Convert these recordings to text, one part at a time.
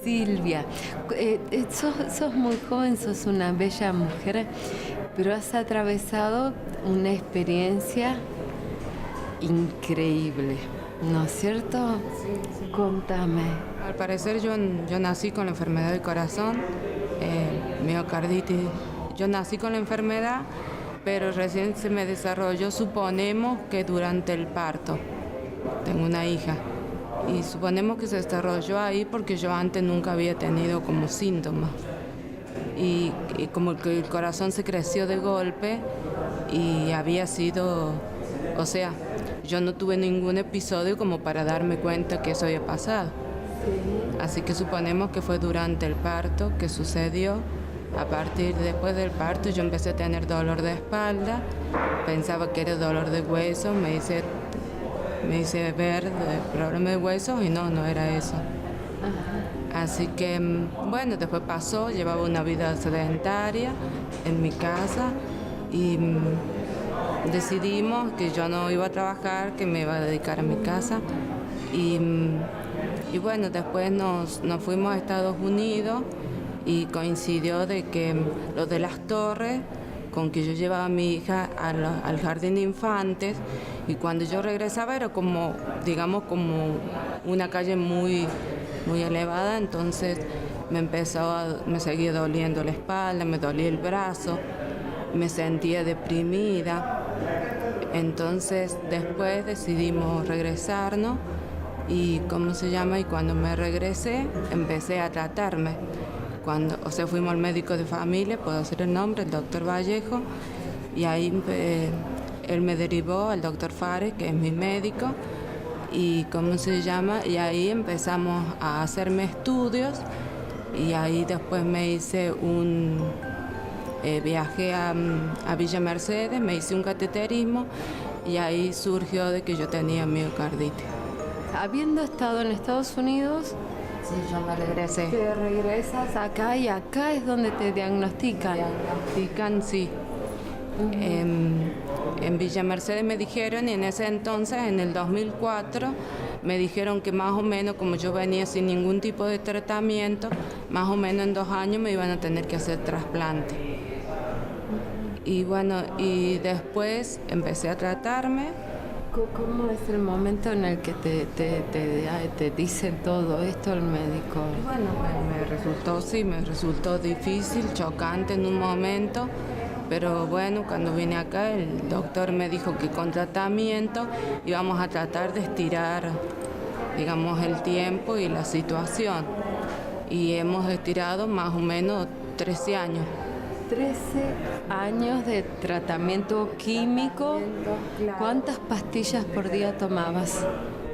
Silvia, sos muy joven, sos una bella mujer, pero has atravesado una experiencia increíble, ¿no es cierto? Sí. Contame. Al parecer yo nací con la enfermedad del corazón, miocarditis. Yo nací con la enfermedad, pero recién se me desarrolló, suponemos que durante el parto. Tengo una hija y suponemos que se desarrolló ahí porque yo antes nunca había tenido como síntomas. Y como que el corazón se creció de golpe y había sido, o sea, yo no tuve ningún episodio como para darme cuenta que eso había pasado. Así que suponemos que fue durante el parto que sucedió. A partir después del parto yo empecé a tener dolor de espalda, pensaba que era dolor de hueso, me hice ver de problema de huesos y no era eso. Así que bueno, después pasó, llevaba una vida sedentaria en mi casa y decidimos que yo no iba a trabajar, que me iba a dedicar a mi casa y bueno, después nos fuimos a Estados Unidos y coincidió de que lo de las torres, con que yo llevaba a mi hija al jardín de infantes y cuando yo regresaba era como, digamos, como una calle muy elevada, entonces me seguía doliendo la espalda, me dolía el brazo, me sentía deprimida. Entonces después decidimos regresarnos y y cuando me regresé empecé a tratarme. Fuimos al médico de familia, puedo decir el nombre, el doctor Vallejo, y ahí él me derivó al doctor Fares, que es mi médico, y y ahí empezamos a hacerme estudios, y ahí después me hice viajé a Villa Mercedes, me hice un cateterismo, y ahí surgió de que yo tenía miocarditis. Habiendo estado en Estados Unidos, Sí, yo me regresé. te regresas acá y acá es donde te diagnostican. Diagnostican, sí. En Villa Mercedes me dijeron, y en ese entonces, en el 2004, me dijeron que más o menos, como yo venía sin ningún tipo de tratamiento, más o menos en 2 años me iban a tener que hacer trasplante. Y bueno, y después empecé a tratarme. ¿Cómo es el momento en el que te dicen todo esto el médico? Bueno, me resultó difícil, chocante en un momento, pero bueno, cuando vine acá el doctor me dijo que con tratamiento íbamos a tratar de estirar, digamos, el tiempo y la situación. Y hemos estirado más o menos 13 años. 13 años de tratamiento químico. Claro. ¿Cuántas pastillas por día tomabas?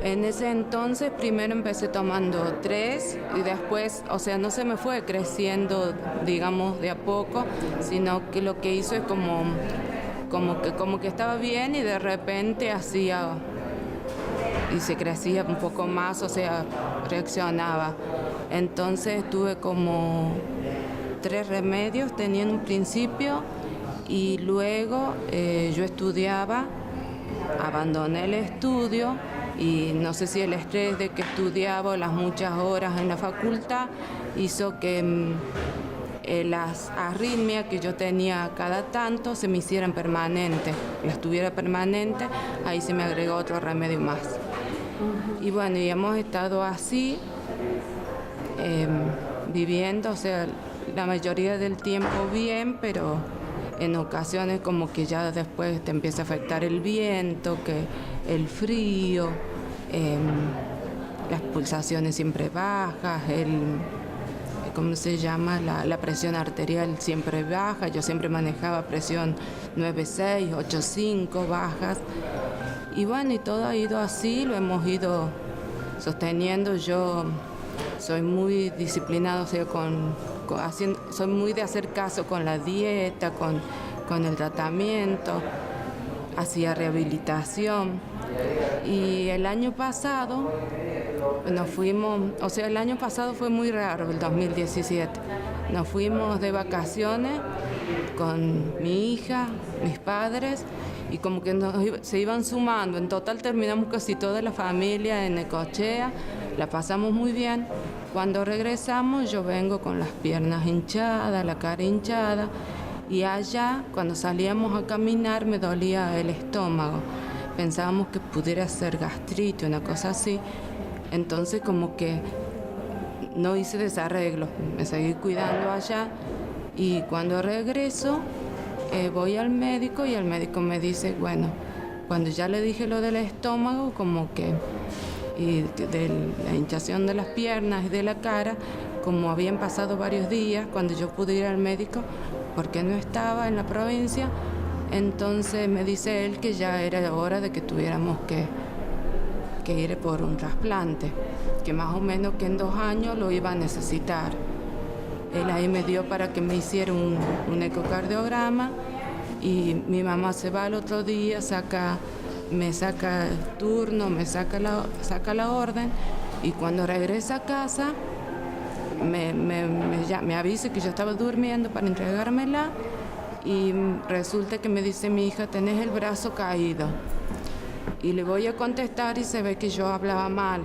En ese entonces primero empecé tomando 3 y después, o sea, no se me fue creciendo, digamos, de a poco, sino que lo que hizo es como que estaba bien y de repente hacía y se crecía un poco más, o sea, reaccionaba. Entonces tuve como 3 remedios, tenía en un principio y luego yo estudiaba, abandoné el estudio y no sé si el estrés de que estudiaba, las muchas horas en la facultad, hizo que las arritmias que yo tenía cada tanto se me hicieran permanentes, las tuviera permanentes, ahí se me agregó otro remedio más. Y bueno, y hemos estado así, viviendo, o sea, la mayoría del tiempo bien, pero en ocasiones como que ya después te empieza a afectar el viento, que el frío, las pulsaciones siempre bajas, la presión arterial siempre baja. Yo siempre manejaba presión 9,6, 8,5 bajas. Y bueno, y todo ha ido así, lo hemos ido sosteniendo. Yo soy muy disciplinado, o sea, soy muy de hacer caso con la dieta, con el tratamiento, hacía rehabilitación. Y el año pasado nos fuimos, o sea, el año pasado fue muy raro, el 2017. Nos fuimos de vacaciones con mi hija, mis padres, y como que se iban sumando. En total terminamos casi toda la familia en Necochea, la pasamos muy bien. Cuando regresamos yo vengo con las piernas hinchadas, la cara hinchada, y allá cuando salíamos a caminar me dolía el estómago. Pensábamos que pudiera ser gastritis, una cosa así. Entonces como que no hice desarreglo, me seguí cuidando allá, y cuando regreso voy al médico y el médico me dice, bueno, cuando ya le dije lo del estómago, como que y de la hinchación de las piernas y de la cara, como habían pasado varios días cuando yo pude ir al médico porque no estaba en la provincia, entonces me dice él que ya era hora de que tuviéramos que ir por un trasplante, que más o menos que en 2 años lo iba a necesitar. Él ahí me dio para que me hiciera un ecocardiograma, y mi mamá se va al otro día, me saca el turno, saca la orden, y cuando regresa a casa me avisa que yo estaba durmiendo para entregármela, y resulta que me dice mi hija, tenés el brazo caído. Y le voy a contestar y se ve que yo hablaba mal.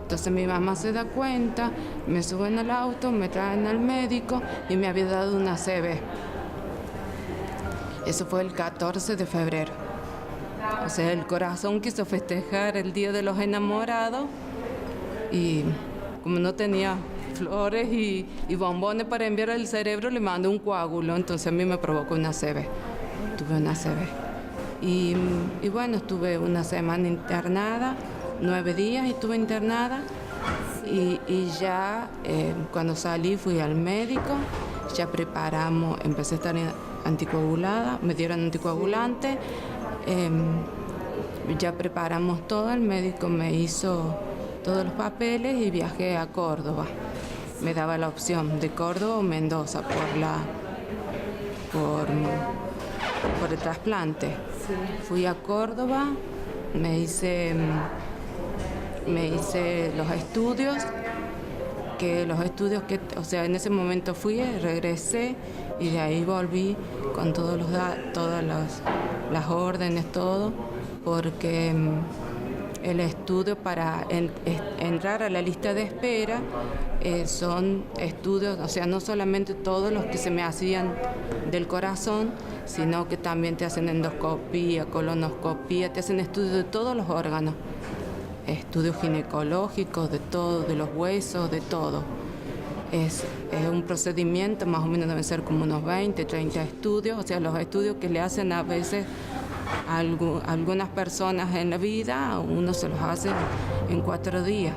Entonces mi mamá se da cuenta, me suben al auto, me traen al médico y me había dado una ACV. Eso fue el 14 de febrero. O sea, el corazón quiso festejar el Día de los Enamorados, y como no tenía flores y bombones para enviar al cerebro, le mandé un coágulo, entonces a mí me provocó una ACV. Tuve una ACV. Y bueno, estuve una semana internada, 9 días estuve internada, y ya cuando salí fui al médico, ya preparamos, empecé a estar anticoagulada, me dieron anticoagulante, ya preparamos todo, el médico me hizo todos los papeles y viajé a Córdoba. Me daba la opción de Córdoba o Mendoza por el trasplante. Sí. Fui a Córdoba, me hice los estudios, o sea, en ese momento fui, regresé, y de ahí volví con todas las órdenes, todo, porque el estudio para entrar a la lista de espera son estudios, o sea, no solamente todos los que se me hacían del corazón, sino que también te hacen endoscopía, colonoscopía, te hacen estudios de todos los órganos, estudios ginecológicos, de todo, de los huesos, de todo. Es un procedimiento, más o menos deben ser como unos 20, 30 estudios, o sea, los estudios que le hacen a veces a algunas personas en la vida, uno se los hace en 4 días.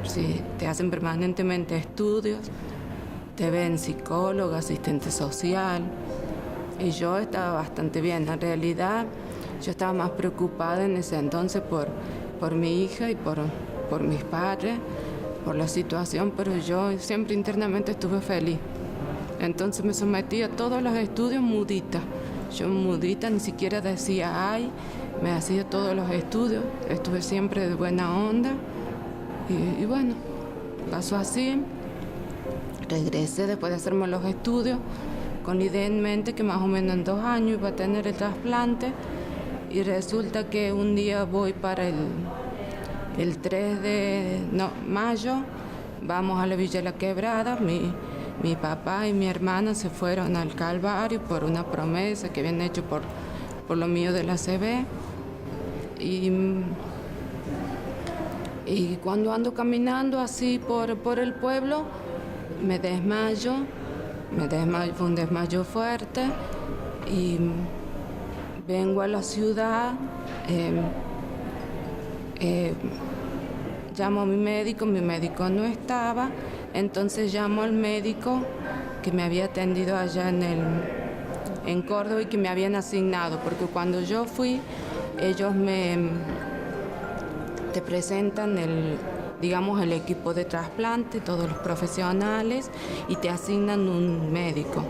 Sí, te hacen permanentemente estudios, te ven psicólogo, asistente social, y yo estaba bastante bien. En realidad, yo estaba más preocupada en ese entonces por mi hija y por mis padres, por la situación, pero yo siempre internamente estuve feliz. Entonces me sometí a todos los estudios mudita. Yo mudita, ni siquiera decía ay, me hacía todos los estudios, estuve siempre de buena onda, y bueno, pasó así. Regresé después de hacerme los estudios con la idea en mente que más o menos en 2 años iba a tener el trasplante, y resulta que un día voy para el 3 de mayo, vamos a la Villa La Quebrada, mi papá y mi hermana se fueron al Calvario por una promesa que habían hecho por lo mío de la ACV, y cuando ando caminando así por el pueblo, me desmayo, fue un desmayo fuerte, y vengo a la ciudad, llamo a mi médico no estaba, entonces llamo al médico que me había atendido allá en Córdoba y que me habían asignado, porque cuando yo fui, ellos te presentan el equipo de trasplante, todos los profesionales, y te asignan un médico.